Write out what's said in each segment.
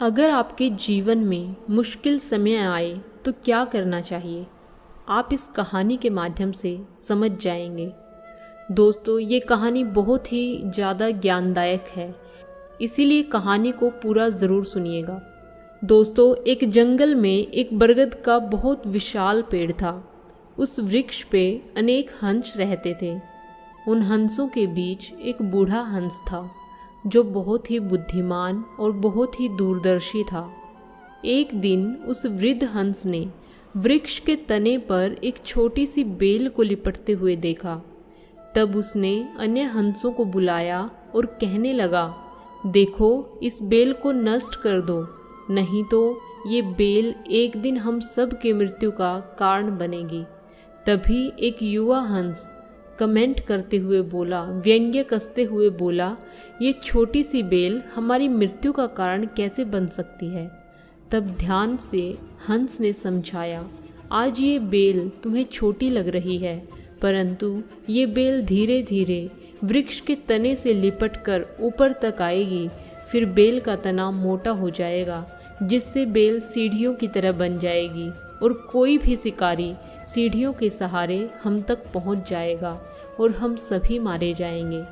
अगर आपके जीवन में मुश्किल समय आए तो क्या करना चाहिए, आप इस कहानी के माध्यम से समझ जाएंगे। दोस्तों, ये कहानी बहुत ही ज़्यादा ज्ञानदायक है, इसीलिए कहानी को पूरा ज़रूर सुनिएगा। दोस्तों, एक जंगल में एक बरगद का बहुत विशाल पेड़ था। उस वृक्ष पे अनेक हंस रहते थे। उन हंसों के बीच एक बूढ़ा हंस था जो बहुत ही बुद्धिमान और बहुत ही दूरदर्शी था। एक दिन उस वृद्ध हंस ने वृक्ष के तने पर एक छोटी सी बेल को लिपटते हुए देखा। तब उसने अन्य हंसों को बुलाया और कहने लगा, देखो, इस बेल को नष्ट कर दो, नहीं तो ये बेल एक दिन हम सब के मृत्यु का कारण बनेगी। तभी एक युवा हंस कमेंट करते हुए बोला, व्यंग्य कसते हुए बोला, ये छोटी सी बेल हमारी मृत्यु का कारण कैसे बन सकती है। तब ध्यान से हंस ने समझाया, आज ये बेल तुम्हें छोटी लग रही है, परंतु ये बेल धीरे धीरे वृक्ष के तने से लिपट कर ऊपर तक आएगी। फिर बेल का तना मोटा हो जाएगा, जिससे बेल सीढ़ियों की तरह बन जाएगी और कोई भी शिकारी सीढ़ियों के सहारे हम तक पहुंच जाएगा और हम सभी मारे जाएंगे।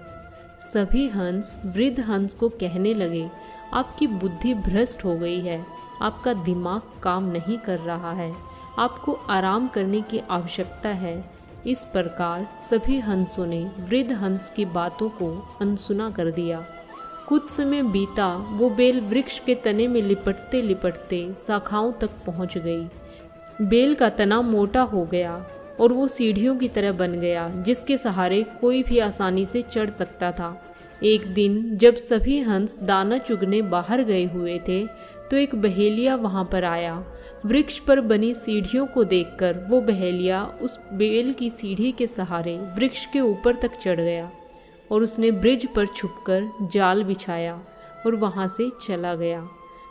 सभी हंस वृद्ध हंस को कहने लगे, आपकी बुद्धि भ्रष्ट हो गई है, आपका दिमाग काम नहीं कर रहा है, आपको आराम करने की आवश्यकता है। इस प्रकार सभी हंसों ने वृद्ध हंस की बातों को अनसुना कर दिया। कुछ समय बीता, वो बेल वृक्ष के तने में लिपटते लिपटते शाखाओं तक पहुंच गई। बेल का तना मोटा हो गया और वो सीढ़ियों की तरह बन गया, जिसके सहारे कोई भी आसानी से चढ़ सकता था। एक दिन जब सभी हंस दाना चुगने बाहर गए हुए थे, तो एक बहेलिया वहां पर आया। वृक्ष पर बनी सीढ़ियों को देखकर वो बहेलिया उस बेल की सीढ़ी के सहारे वृक्ष के ऊपर तक चढ़ गया और उसने ब्रिज पर छुपकर जाल बिछाया और वहां से चला गया।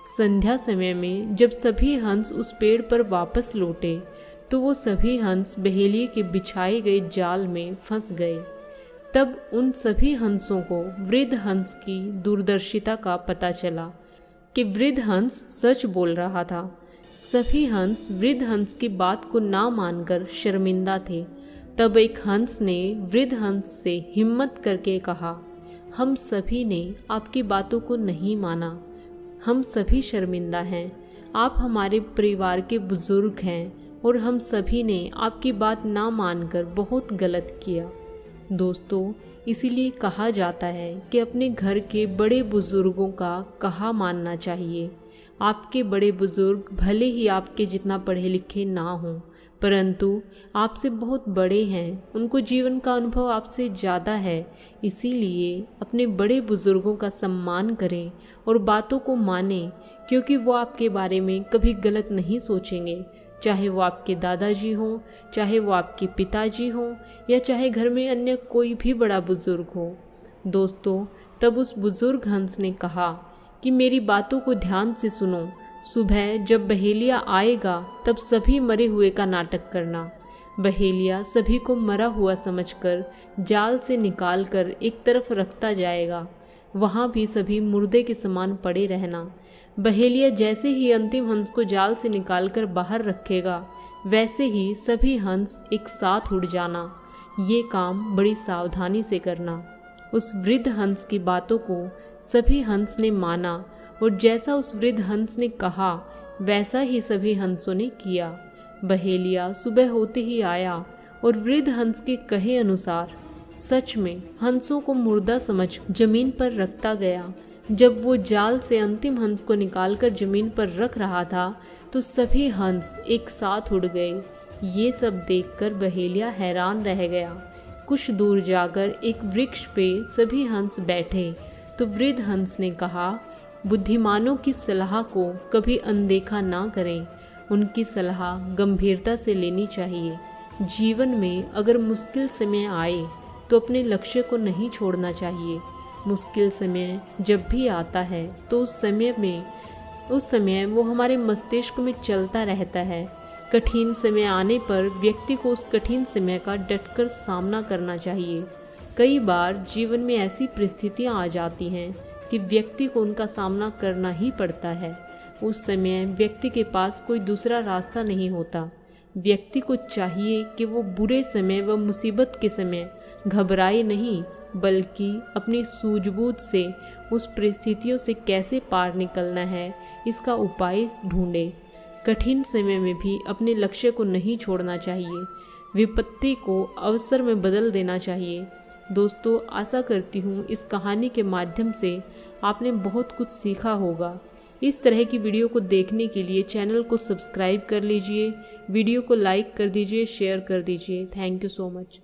संध्या समय में जब सभी हंस उस पेड़ पर वापस लौटे, तो वो सभी हंस बहेलिए के बिछाए गए जाल में फंस गए। तब उन सभी हंसों को वृद्ध हंस की दूरदर्शिता का पता चला कि वृद्ध हंस सच बोल रहा था। सभी हंस वृद्ध हंस की बात को ना मानकर शर्मिंदा थे। तब एक हंस ने वृद्ध हंस से हिम्मत करके कहा, हम सभी ने आपकी बातों को नहीं माना, हम सभी शर्मिंदा हैं। आप हमारे परिवार के बुजुर्ग हैं और हम सभी ने आपकी बात ना मानकर बहुत गलत किया। दोस्तों, इसीलिए कहा जाता है कि अपने घर के बड़े बुजुर्गों का कहा मानना चाहिए। आपके बड़े बुजुर्ग भले ही आपके जितना पढ़े लिखे ना हों, परंतु आपसे बहुत बड़े हैं, उनको जीवन का अनुभव आपसे ज़्यादा है। इसीलिए अपने बड़े बुजुर्गों का सम्मान करें और बातों को मानें, क्योंकि वो आपके बारे में कभी गलत नहीं सोचेंगे। चाहे वो आपके दादाजी हों, चाहे वो आपके पिताजी हों, या चाहे घर में अन्य कोई भी बड़ा बुजुर्ग हो। दोस्तों, तब उस बुजुर्ग हंस ने कहा कि मेरी बातों को ध्यान से सुनो। सुबह जब बहेलिया आएगा, तब सभी मरे हुए का नाटक करना। बहेलिया सभी को मरा हुआ समझकर जाल से निकालकर एक तरफ रखता जाएगा। वहाँ भी सभी मुर्दे के समान पड़े रहना। बहेलिया जैसे ही अंतिम हंस को जाल से निकालकर बाहर रखेगा, वैसे ही सभी हंस एक साथ उड़ जाना। ये काम बड़ी सावधानी से करना। उस वृद्ध हंस की बातों को सभी हंस ने माना और जैसा उस वृद्ध हंस ने कहा, वैसा ही सभी हंसों ने किया। बहेलिया सुबह होते ही आया और वृद्ध हंस के कहे अनुसार सच में हंसों को मुर्दा समझ जमीन पर रखता गया। जब वो जाल से अंतिम हंस को निकालकर जमीन पर रख रहा था, तो सभी हंस एक साथ उड़ गए। ये सब देखकर बहेलिया हैरान रह गया। कुछ दूर जाकर एक वृक्ष पे सभी हंस बैठे, तो वृद्ध हंस ने कहा, बुद्धिमानों की सलाह को कभी अनदेखा ना करें, उनकी सलाह गंभीरता से लेनी चाहिए। जीवन में अगर मुश्किल समय आए तो अपने लक्ष्य को नहीं छोड़ना चाहिए। मुश्किल समय जब भी आता है तो उस समय वो हमारे मस्तिष्क में चलता रहता है। कठिन समय आने पर व्यक्ति को उस कठिन समय का डटकर सामना करना चाहिए। कई बार जीवन में ऐसी परिस्थितियां आ जाती हैं कि व्यक्ति को उनका सामना करना ही पड़ता है। उस समय व्यक्ति के पास कोई दूसरा रास्ता नहीं होता। व्यक्ति को चाहिए कि वो बुरे समय व मुसीबत के समय घबराए नहीं, बल्कि अपनी सूझबूझ से उस परिस्थितियों से कैसे पार निकलना है इसका उपाय ढूंढे। कठिन समय में भी अपने लक्ष्य को नहीं छोड़ना चाहिए, विपत्ति को अवसर में बदल देना चाहिए। दोस्तों, आशा करती हूँ इस कहानी के माध्यम से आपने बहुत कुछ सीखा होगा। इस तरह की वीडियो को देखने के लिए चैनल को सब्सक्राइब कर लीजिए, वीडियो को लाइक कर दीजिए, शेयर कर दीजिए। Thank you so much.